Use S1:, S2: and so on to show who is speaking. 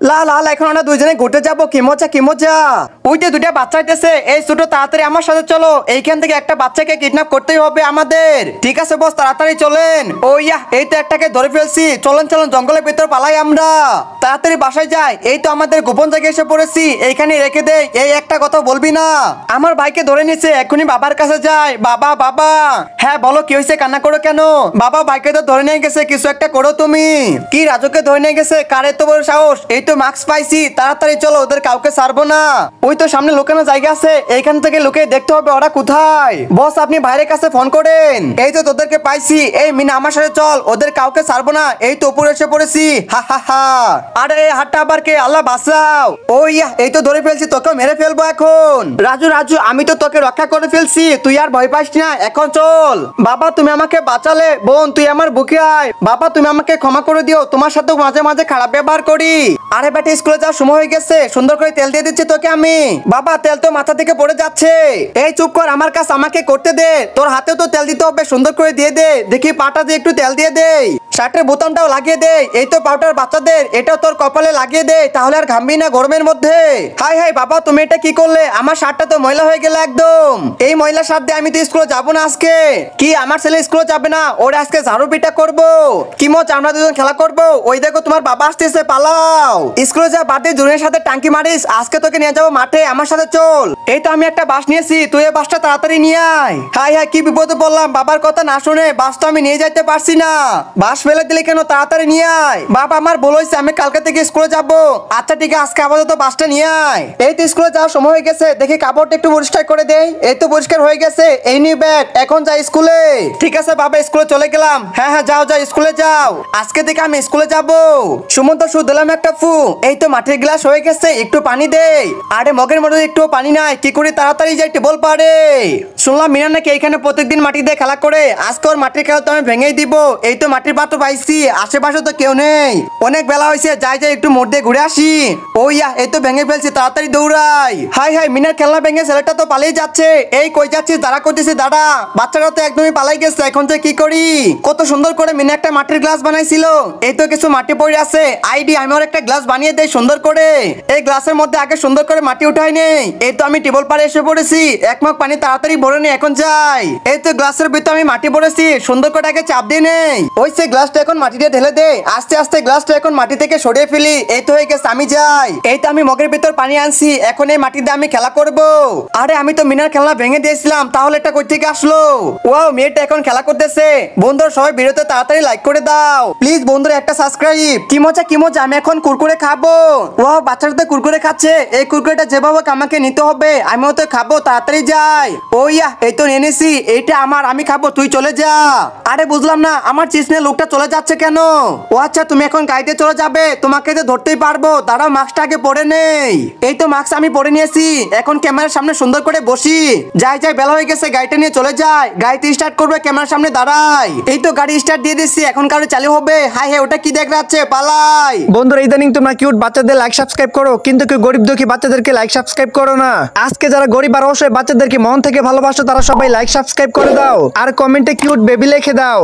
S1: লা লা লা, এখন আমরা দুইজনে ঘুরতে যাবো, কি মজা কি মজা। ওই যে দুইটা বাচ্চা হইতেছে, এই ছোট তাড়াতাড়ি আমার সাথে চলো, এইখান থেকে একটা বাচ্চাকে কিডন্যাপ করতেই হবে আমাদের। ঠিক আছে বস, তাড়াতাড়ি চলেন। ওইয়া, এই তো একটাকে ধরে ফেলছি, চলেন চলেন জঙ্গলের ভিতর পালাই আমরা, তাড়াতাড়ি বাসায় যাই। এই তো আমাদের গোপন জায়গায় এসে পড়েছি, এইখানে রেখে দেই, এই একটা কথা বলবি না। আমার ভাইকে ধরে নিছে, এখনই বাবার কাছে যাই। বাবা বাবা। হ্যাঁ বলো, কি হয়েছে, কান্না করো কেন? বাবা ভাইকে তো ধরে নিয়ে গেছে, কিছু একটা করো তুমি। কি রাজুকে ধরে নিয়ে গেছে? কার এত বড় সাহস? এই তো মাস্ক পাইছি, তাড়াতাড়ি চলো, ওদের কাউকে ছাড়বো না। ওই তো সামনে লুকানো জায়গা আছে, এইখান থেকে লুকে দেখতে হবে ওরা কোথায়। বস আপনি ভাইয়ের কাছে ফোন করেন। এই তো তোদেরকে পাইছি, এই মিনা আমার সাথে চল, ওদের কাউকে ছাড়বো না। এই তো উপরে এসে পড়েছি, হা হা হা। আরে হাতটা আবার কে? আল্লাহ বাঁচাও। ওইয়া, এই তো ধরে ফেলছি, তোকে মেরে ফেলবো এখন। রাজু রাজু, আমি তো তোকে রক্ষা করে ফেলছি, তুই আর ভয় পাস না, এখন চল। বাবা তুমি আমাকে বাঁচালে, বোন তুই আমার বুকে আয়। বাবা তুমি আমাকে ক্ষমা করে দিও, তোমার সাথে মাঝে মাঝে খারাপ ব্যবহার করি। আরে বেটা, স্কুলে যাওয়ার সময় হয়ে গেছে, সুন্দর করে তেল দিয়ে দিচ্ছি তোকে আমি। বাবা তেল তো মাথা থেকে পড়ে যাচ্ছে। এই চুপ কর, আমার কাজ আমাকে করতে দে। তোর হাতে তো তেল দিতে হবে, সুন্দর করে দিয়ে দে। দেখি পাটা দিয়ে একটু তেল দিয়ে দে, শার্টের বোতামটাও লাগিয়ে দে। এই তো পাউডার বাচ্চাদের, এটা তোর কপালে লাগিয়ে দে, তাহলে আর ঘামবি না গরমের মধ্যে। হাই হাই বাবা, তুমি এটা কি করলে? আমার শার্টটা তো ময়লা হয়ে গেল একদম। এই ময়লা শার্ট দিয়ে আমি তো স্কুলে যাবো না আজকে। কি আমার ছেলে স্কুলে যাবে না? ওরা আজকে ঝাড়ু পিটা করবো। কি মজা, আমরা দুজন খেলা করবো। ওই দেখো তোমার বাবা আসতেছে, পালাও। স্কুলে যা বাদে জুনের সাথে টাঙ্কি মারিস, আজকে তোকে নিয়ে যাবো মাঠে, আমার সাথে চল। এই তো আমি একটা বাস নিয়েছি, তুই এই বাসটা তাড়াতাড়ি নিয়ে আয়। হাই হাই, কি বিপদে বললাম, বাবার কথা না শুনে বাস তো আমি নিয়ে যাইতে পারছি না। বাস ফেলে দিলে কেন? তাড়াতাড়ি নিয়ে আয়। বাবা আমার বলেছে আমি কালকে থেকে স্কুলে যাব। আচ্ছা ঠিক আছে, আজকে আপাতত বাসটা নিয়ে আয়। এই তো স্কুলে যাওয়ার সময় হয়ে গেছে, দেখি কাপড়টা একটু পরিষ্কার করে দেই। এই তো পরিষ্কার হয়ে গেছে, এই নিয়ে ব্যাগ, এখন যাই স্কুলে। ঠিক আছে বাবা, স্কুলে চলে গেলাম। হ্যাঁ হ্যাঁ, যাও যাও, স্কুলে যাও। আজকে থেকে আমি স্কুলে যাব। সুমন্ত শু দিলাম একটা ফু। এই তো মাটির গ্লাস হয়ে গেছে, একটু পানি দে। আরে মগের মধ্যে একটু পানি নাই, কি করে তাড়াতাড়ি যাই টেবল পারে। শুনলাম মিনা নাকি এখানে প্রত্যেকদিন মাটি দিয়ে খেলা করে, আজকে ওর মাটির খেলা তো আমি ভেঙেই দিব। এই তো মাটির পাত্র পাইছি, আশেপাশে তো কেউ নেই, অনেক বেলা হয়েছে, যাই যাই একটু মোড় দিয়ে ঘুরে আসি। ওইয়া, এই তো ভেঙে ফেলছি, তাড়াতাড়ি দৌড়াই। হাই হাই, মিনার খেলনা ভেঙে ছেলেটা তো পালিয়ে যাচ্ছে। এই কই যাচ্ছিস? দাঁড়া করতেছি, দাঁড়া। বাচ্চাটা তো একদমই পালাই গেছে, এখন যে কি করি। কত সুন্দর করে মিনা একটা মাটির গ্লাস বানাইছিল, এই তো কিছু মাটি পড়ে আছে। আইডি, আমি ওর একটা গ্লাস বানিয়ে দেই সুন্দর করে। এই গ্লাসের মধ্যে আগে সুন্দর করে মাটি উঠাই নেই। এই তো আমি টেবল পারে এসে পড়েছি, এক মগ পানি তাড়াতাড়ি ভরে নি, এখন যাই। এই তো গ্লাসের ভিতর আমি মাটি ভরেছি, সুন্দর করে আগে চাপ দিয়ে নেই। ওই সে গ্লাসটা এখন মাটিতে ঢেলে দে, আস্তে আস্তে গ্লাসটা এখন মাটি থেকে সরিয়ে ফেলি। এই তো হয়ে গেছে, আমি যাই। এই তো আমি মগের ভিতর পানি আনছি, এখন এই মাটি দিয়ে আমি খেলা করব। আরে আমি তো মিনার খেলনা ভেঙে দিয়েছিলাম, তাহলে এটা কই থেকে আসলো? ওয়াও, মেয়েটা এখন খেলা করতেছে। বন্ধুরা সবাই ভিডিওতে তাড়াতাড়ি লাইক করে দাও প্লিজ, বন্ধুরা একটা সাবস্ক্রাইব। কি মজা কি মজা, আমি এখন কুরকুরে খাবো। ওয়াও, বাচ্চাটা তো কুরকুরে খাচ্ছে। এই কুরকুরেটা যেভাবে আমাকে নিতে হবে, আমিও তো খাবো, তাড়াতাড়ি যাই। ওইয়া, এই তো নিয়ে নিছি, এইটা আমার, আমি খাবো, তুই চলে যা। আরে বুঝলাম না, আমার চিজ নিয়ে লোকটা চলে যাচ্ছে কেন? ও আচ্ছা, তুমি এখন গাড়িতে চলে যাবে, তোমাকে তো ধরতেই পারবো, দাঁড়াও মাস্কটা আগে পরে নেই। এই তো মাস্ক আমি পরে নিয়েছি, এখন ক্যামেরার সামনে সুন্দর করে বসি। যাই যাই, বেলা হয়ে গেছে, গাড়িটা নিয়ে চলে যায়। গাড়িতে স্টার্ট করবে, ক্যামেরার সামনে দাঁড়াই। এই তো গাড়ি স্টার্ট দিয়ে দিচ্ছি, এখন গাড়ি চালু হবে। হাই হাই, ওটা কি দেখ যাচ্ছে, পালাই। বন্ধুরা ইদানিং তোমরা কিউট বাচ্চাদের লাইক সাবস্ক্রাইব করো, কিন্তু কেউ গরিব দুঃখী বাচ্চাদেরকে লাইক সাবস্ক্রাইব করো না। আজকে যারা গরিব আর অসহায় বাচ্চাদেরকে মন থেকে ভালোবাসো, তারা সবাই লাইক সাবস্ক্রাইব করে দাও, আর কমেন্টে কিউট বেবি লিখে দাও।